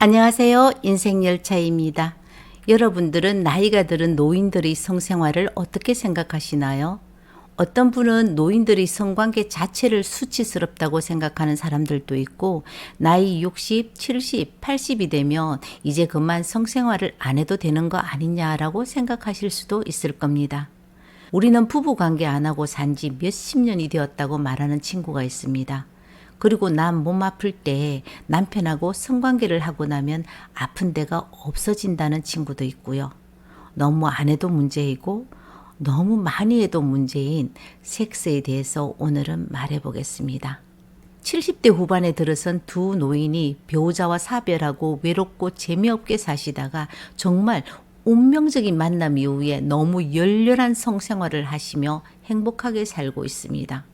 안녕하세요. 인생열차입니다. 여러분들은 나이가 들은 노인들의 성생활을 어떻게 생각하시나요? 어떤 분은 노인들의 성관계 자체를 수치스럽다고 생각하는 사람들도 있고, 나이 60, 70, 80이 되면 이제 그만 성생활을 안 해도 되는 거 아니냐라고 생각하실 수도 있을 겁니다. 우리는 부부 관계 안 하고 산지 몇십 년이 되었다고 말하는 친구가 있습니다. 그리고 남 몸 아플 때 남편하고 성관계를 하고 나면 아픈 데가 없어진다는 친구도 있고요. 너무 안 해도 문제이고 너무 많이 해도 문제인 섹스에 대해서 오늘은 말해 보겠습니다. 70대 후반에 들어선 두 노인이 배우자와 사별하고 외롭고 재미없게 사시다가 정말 운명적인 만남 이후에 너무 열렬한 성생활을 하시며 행복하게 살고 있습니다.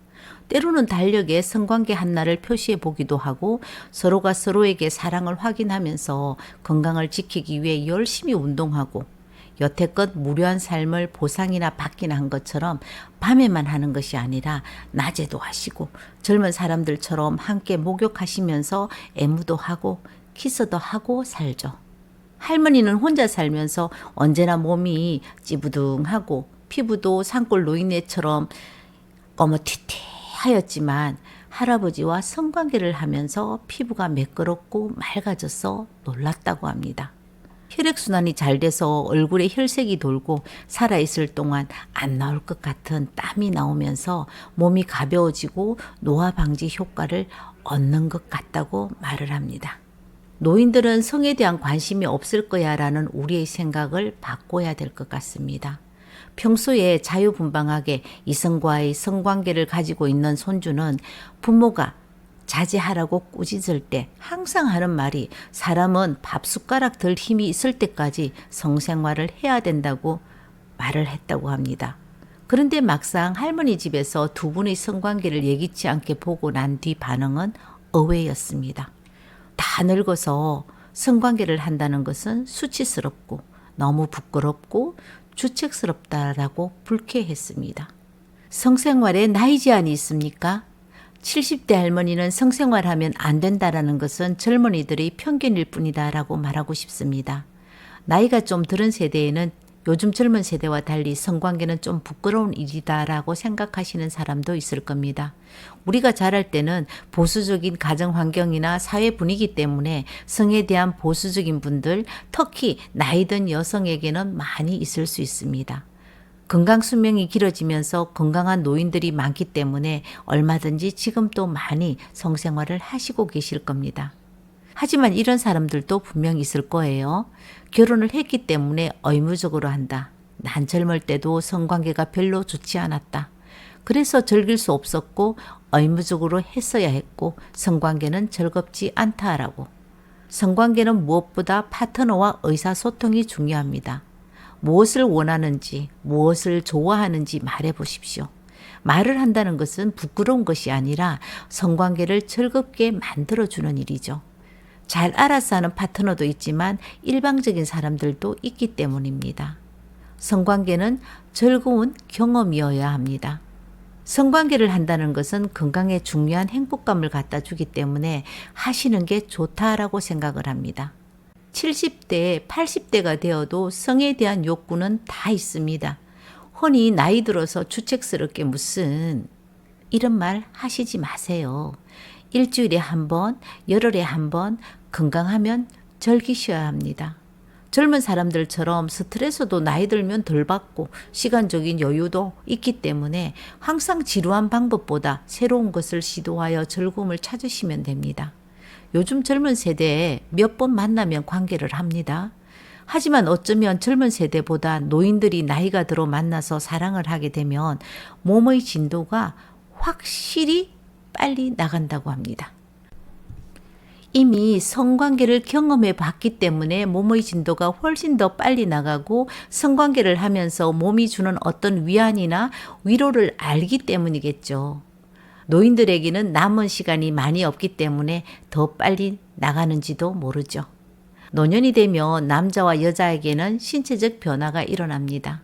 때로는 달력에 성관계 한날을 표시해 보기도 하고 서로가 서로에게 사랑을 확인하면서 건강을 지키기 위해 열심히 운동하고 여태껏 무료한 삶을 보상이나 받기나 한 것처럼 밤에만 하는 것이 아니라 낮에도 하시고 젊은 사람들처럼 함께 목욕하시면서 애무도 하고 키스도 하고 살죠. 할머니는 혼자 살면서 언제나 몸이 찌부둥하고 피부도 산골 노인네처럼 거머튀튀하였지만 할아버지와 성관계를 하면서 피부가 매끄럽고 맑아져서 놀랐다고 합니다. 혈액순환이 잘 돼서 얼굴에 혈색이 돌고 살아있을 동안 안 나올 것 같은 땀이 나오면서 몸이 가벼워지고 노화 방지 효과를 얻는 것 같다고 말을 합니다. 노인들은 성에 대한 관심이 없을 거야 라는 우리의 생각을 바꿔야 될 것 같습니다. 평소에 자유분방하게 이성과의 성관계를 가지고 있는 손주는 부모가 자제하라고 꾸짖을 때 항상 하는 말이 사람은 밥 숟가락 들 힘이 있을 때까지 성생활을 해야 된다고 말을 했다고 합니다. 그런데 막상 할머니 집에서 두 분의 성관계를 예기치 않게 보고 난 뒤 반응은 의외였습니다. 다 늙어서 성관계를 한다는 것은 수치스럽고 너무 부끄럽고 주책스럽다라고 불쾌했습니다. 성생활에 나이 제한이 있습니까? 70대 할머니는 성생활하면 안 된다라는 것은 젊은이들의 편견일 뿐이다라고 말하고 싶습니다. 나이가 좀 들은 세대에는 요즘 젊은 세대와 달리 성관계는 좀 부끄러운 일이다라고 생각하시는 사람도 있을 겁니다. 우리가 자랄 때는 보수적인 가정 환경이나 사회 분위기 때문에 성에 대한 보수적인 분들, 특히 나이 든 여성에게는 많이 있을 수 있습니다. 건강 수명이 길어지면서 건강한 노인들이 많기 때문에 얼마든지 지금도 많이 성생활을 하시고 계실 겁니다. 하지만 이런 사람들도 분명 있을 거예요. 결혼을 했기 때문에 의무적으로 한다. 난 젊을 때도 성관계가 별로 좋지 않았다. 그래서 즐길 수 없었고 의무적으로 했어야 했고 성관계는 즐겁지 않다라고. 성관계는 무엇보다 파트너와 의사소통이 중요합니다. 무엇을 원하는지, 무엇을 좋아하는지 말해 보십시오. 말을 한다는 것은 부끄러운 것이 아니라 성관계를 즐겁게 만들어주는 일이죠. 잘 알아서 하는 파트너도 있지만 일방적인 사람들도 있기 때문입니다. 성관계는 즐거운 경험이어야 합니다. 성관계를 한다는 것은 건강에 중요한 행복감을 갖다 주기 때문에 하시는 게 좋다라고 생각을 합니다. 70대, 80대가 되어도 성에 대한 욕구는 다 있습니다. 흔히 나이 들어서 주책스럽게 무슨 이런 말 하시지 마세요. 일주일에 한 번, 열흘에 한 번 건강하면 즐기셔야 합니다. 젊은 사람들처럼 스트레스도 나이 들면 덜 받고 시간적인 여유도 있기 때문에 항상 지루한 방법보다 새로운 것을 시도하여 즐거움을 찾으시면 됩니다. 요즘 젊은 세대에 몇 번 만나면 관계를 합니다. 하지만 어쩌면 젊은 세대보다 노인들이 나이가 들어 만나서 사랑을 하게 되면 몸의 진도가 확실히 빨리 나간다고 합니다. 이미 성관계를 경험해 봤기 때문에 몸의 진도가 훨씬 더 빨리 나가고 성관계를 하면서 몸이 주는 어떤 위안이나 위로를 알기 때문이겠죠. 노인들에게는 남은 시간이 많이 없기 때문에 더 빨리 나가는지도 모르죠. 노년이 되면 남자와 여자에게는 신체적 변화가 일어납니다.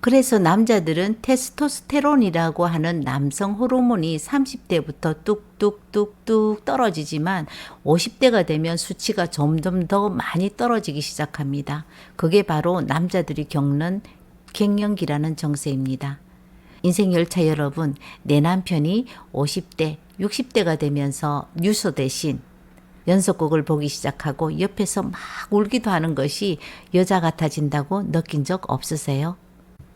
그래서 남자들은 테스토스테론이라고 하는 남성 호르몬이 30대부터 뚝뚝뚝뚝 떨어지지만 50대가 되면 수치가 점점 더 많이 떨어지기 시작합니다. 그게 바로 남자들이 겪는 갱년기라는 정세입니다. 인생 열차 여러분, 내 남편이 50대, 60대가 되면서 뉴스 대신 연속극을 보기 시작하고 옆에서 막 울기도 하는 것이 여자 같아진다고 느낀 적 없으세요?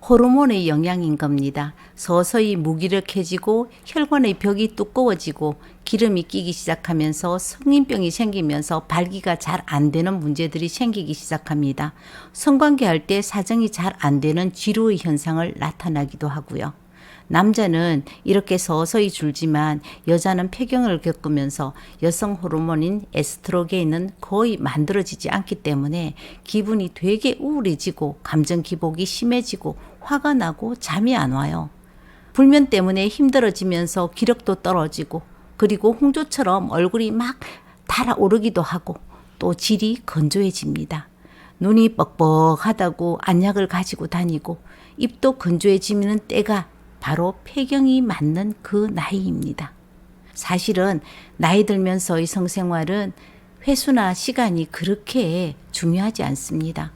호르몬의 영향인 겁니다. 서서히 무기력해지고 혈관의 벽이 두꺼워지고 기름이 끼기 시작하면서 성인병이 생기면서 발기가 잘 안 되는 문제들이 생기기 시작합니다. 성관계할 때 사정이 잘 안 되는 지루의 현상을 나타나기도 하고요. 남자는 이렇게 서서히 줄지만 여자는 폐경을 겪으면서 여성 호르몬인 에스트로겐은 거의 만들어지지 않기 때문에 기분이 되게 우울해지고 감정 기복이 심해지고 화가 나고 잠이 안 와요. 불면 때문에 힘들어지면서 기력도 떨어지고 그리고 홍조처럼 얼굴이 막 달아오르기도 하고 또 질이 건조해집니다. 눈이 뻑뻑하다고 안약을 가지고 다니고 입도 건조해지는 때가 바로 폐경이 맞는 그 나이입니다. 사실은 나이 들면서의 성생활은 횟수나 시간이 그렇게 중요하지 않습니다.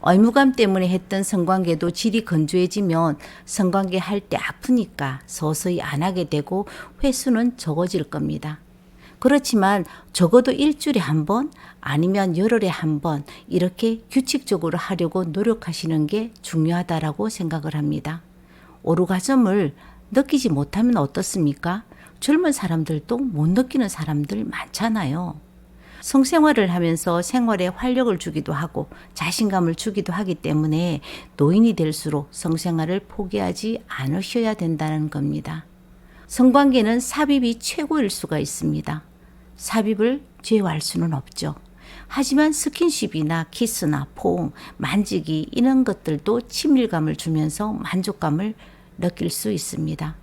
의무감 때문에 했던 성관계도 질이 건조해지면 성관계 할 때 아프니까 서서히 안 하게 되고 횟수는 적어질 겁니다. 그렇지만 적어도 일주일에 한 번 아니면 열흘에 한 번 이렇게 규칙적으로 하려고 노력하시는 게 중요하다라고 생각을 합니다. 오르가즘을 느끼지 못하면 어떻습니까? 젊은 사람들도 못 느끼는 사람들 많잖아요. 성생활을 하면서 생활에 활력을 주기도 하고 자신감을 주기도 하기 때문에 노인이 될수록 성생활을 포기하지 않으셔야 된다는 겁니다. 성관계는 삽입이 최고일 수가 있습니다. 삽입을 제어할 수는 없죠. 하지만 스킨십이나 키스나 포옹, 만지기 이런 것들도 친밀감을 주면서 만족감을 느낄 수 있습니다.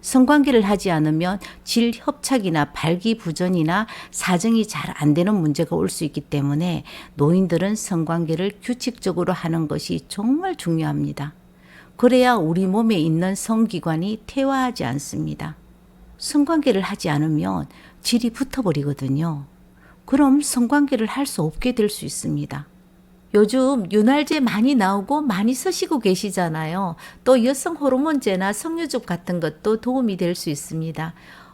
성관계를 하지 않으면 질협착이나 발기부전이나 사정이 잘 안 되는 문제가 올 수 있기 때문에 노인들은 성관계를 규칙적으로 하는 것이 정말 중요합니다. 그래야 우리 몸에 있는 성기관이 퇴화하지 않습니다. 성관계를 하지 않으면 질이 붙어버리거든요. 그럼 성관계를 할 수 없게 될 수 있습니다. 요즘 윤활제 많이 나오고 많이 쓰시고 계시잖아요. 또 여성 호르몬제나 석류즙 같은 것도 도움이 될 수 있습니다.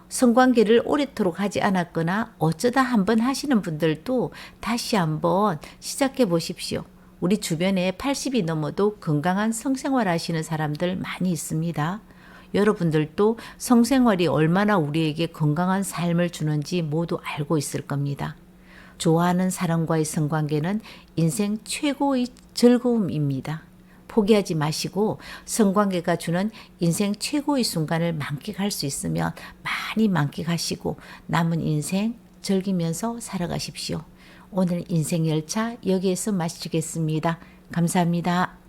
성관계를 오래도록 하지 않았거나 어쩌다 한번 하시는 분들도 다시 한번 시작해 보십시오. 우리 주변에 80이 넘어도 건강한 성생활 하시는 사람들 많이 있습니다. 여러분들도 성생활이 얼마나 우리에게 건강한 삶을 주는지 모두 알고 있을 겁니다. 좋아하는 사람과의 성관계는 인생 최고의 즐거움입니다. 포기하지 마시고 성관계가 주는 인생 최고의 순간을 만끽할 수 있으면 많이 만끽하시고 남은 인생 즐기면서 살아가십시오. 오늘 인생 열차 여기에서 마치겠습니다. 감사합니다.